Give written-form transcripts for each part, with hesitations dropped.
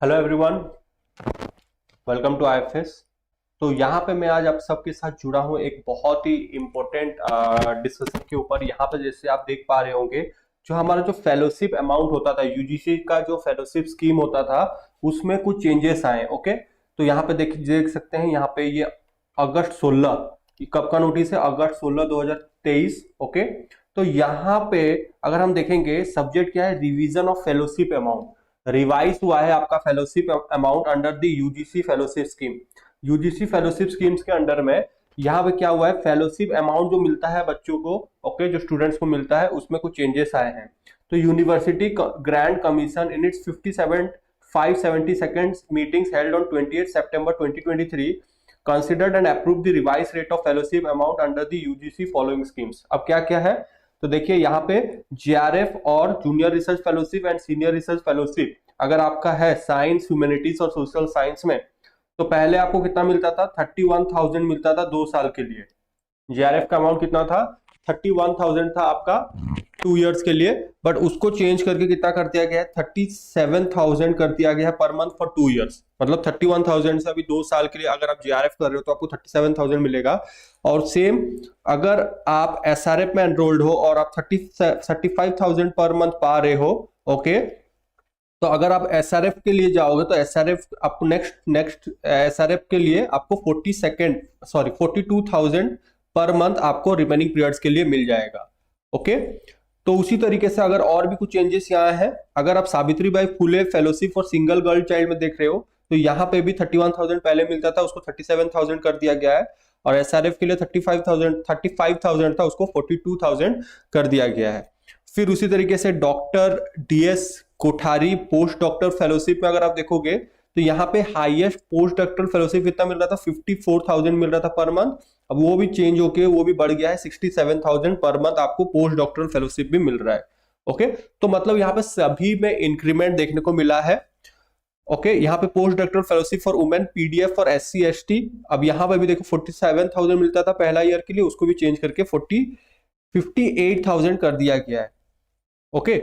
Hello everyone, welcome to IFS. तो यहाँ पे मैं आज आप सबके साथ जुड़ा हूँ एक बहुत ही इम्पोर्टेंट डिस्कशन के ऊपर। यहाँ पे जैसे आप देख पा रहे होंगे, जो हमारा जो फेलोशिप अमाउंट होता था, यूजीसी का जो फेलोशिप स्कीम होता था, उसमें कुछ चेंजेस आए। ओके, तो यहाँ पे देख सकते हैं, यहाँ पे ये अगस्त 16, कब का नोटिस है? अगस्त 16 2023। ओके, तो यहाँ पे अगर हम देखेंगे, सब्जेक्ट क्या है? Revision of fellowship amount. Revise हुआ है आपका fellowship amount under the UGC fellowship scheme. UGC fellowship schemes के अंडर में यहाँ पे क्या हुआ है, फेलोशिप अमाउंट जो मिलता है बच्चों को, ओके, जो स्टूडेंट्स को मिलता है, उसमें कुछ चेंजेस आए हैं। तो university grand commission in its 572nd meetings held on 28 September 2023 considered and approved the revised rate of fellowship amount under the UGC following schemes। अब क्या क्या है, तो देखिए यहाँ पे जीआरएफ और junior research fellowship and senior research fellowship, अगर आपका है साइंस, ह्यूमैनिटीज और सोशल साइंस में, तो पहले आपको कितना मिलता था? 31,000 मिलता था 2 साल के लिए। जीआरएफ का अमाउंट कितना था? 31,000 था आपका 2 इयर्स के लिए, बट उसको चेंज करके कितना कर दिया गया है? 37,000 कर दिया गया है पर मंथ फॉर 2 इयर्स। मतलब 31,000 से अभी 2 साल के लिए अगर आप जीआरएफ कर रहे हो तो आपको 37,000 मिलेगा। और सेम अगर आप एसआरएफ में एनरोल्ड हो और आप 35,000 पर मंथ पा रहे हो, ओके, तो अगर आप एसआरएफ के लिए जाओगे तो एसआरएफ आपको नेक्स्ट एसआरएफ के लिए आपको 42,000 पर मंथ आपको रिमेनिंग पीरियड्स के लिए मिल जाएगा। ओके, तो उसी तरीके से अगर और भी कुछ चेंजेस यहाँ है, अगर आप Savitribai Phule fellowship for single girl child में देख रहे हो, तो यहाँ पे भी 31,000 पहले मिलता था, उसको 37,000 कर दिया गया है। और एसआरएफ के लिए 35,000 था, उसको 42,000 कर दिया गया है। फिर उसी तरीके से doctor DS Kothari post doctor fellowship में अगर आप देखोगे, तो यहाँ पे हाईएस्ट पोस्ट डॉक्टर फेलोशिप कितना मिल रहा था? 54,000 मिल रहा था पर मंथ। अब वो भी चेंज होके वो भी बढ़ गया है, 67,000 पर मंथ आपको पोस्ट डॉक्टरल फेलोशिप भी मिल रहा है। ओके, तो मतलब यहाँ पे सभी में इंक्रीमेंट देखने को मिला है। ओके, यहाँ पे post doctoral fellowship for women, PDF for SC ST, अब यहाँ पे भी देखो 47,000 मिलता था पहला ईयर के लिए, उसको भी चेंज करके 58,000 कर दिया गया है। Okay,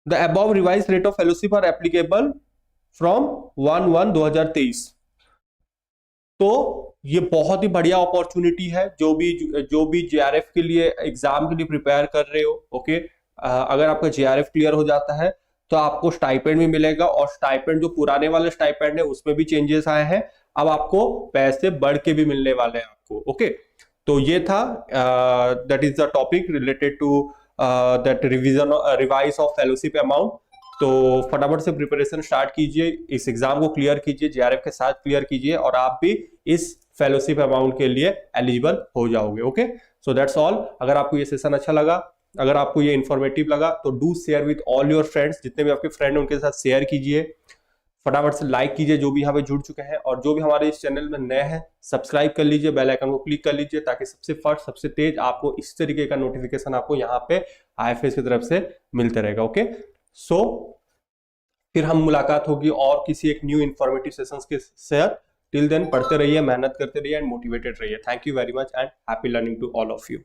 the above revise rate of fellowship are applicable from 1/1/2023। तो ये बहुत ही बढ़िया अपॉर्चुनिटी है, जो भी जेआरएफ के लिए एग्जाम के लिए प्रिपेयर कर रहे हो। ओके, अगर आपका जेआरएफ क्लियर हो जाता है तो आपको स्टाइपेंड भी मिलेगा, और स्टाइपेंड जो पुराने वाले स्टाइपेंड है उसमें भी चेंजेस आए हैं, अब आपको पैसे बढ़ के भी मिलने वाले हैं आपको। ओके, तो ये था, that is the topic related to that revise of fellowship amount. तो फटाफट से प्रिपरेशन स्टार्ट कीजिए, इस एग्जाम को क्लियर कीजिए, जेआरएफ के साथ क्लियर कीजिए, और आप भी इस फेलोशिप अमाउंट के लिए एलिजिबल हो जाओगे। Okay, so that's all. अगर आपको ये सेशन अच्छा लगा, अगर आपको ये इन्फॉर्मेटिव लगा, तो do share with all your friends, जितने भी आपके फ्रेंड हैं उनके साथ शेयर कीजिए। फटाफट से लाइक कीजिए जो भी यहाँ पे जुड़ चुके हैं, और जो भी हमारे इस चैनल में नए हैं सब्सक्राइब कर लीजिए, बेल आइकन को क्लिक कर लीजिए, ताकि सबसे फर्स्ट सबसे तेज आपको इस तरीके का नोटिफिकेशन आपको यहाँ पे आईएफएस की तरफ से मिलते रहेगा। ओके, सो फिर हम मुलाकात होगी और किसी एक न्यू इन्फॉर्मेटिव सेशंस के साथ। टिल देन पढ़ते रहिए, मेहनत करते रहिए एंड मोटिवेटेड रहिए। Thank you very much and happy learning to all of you.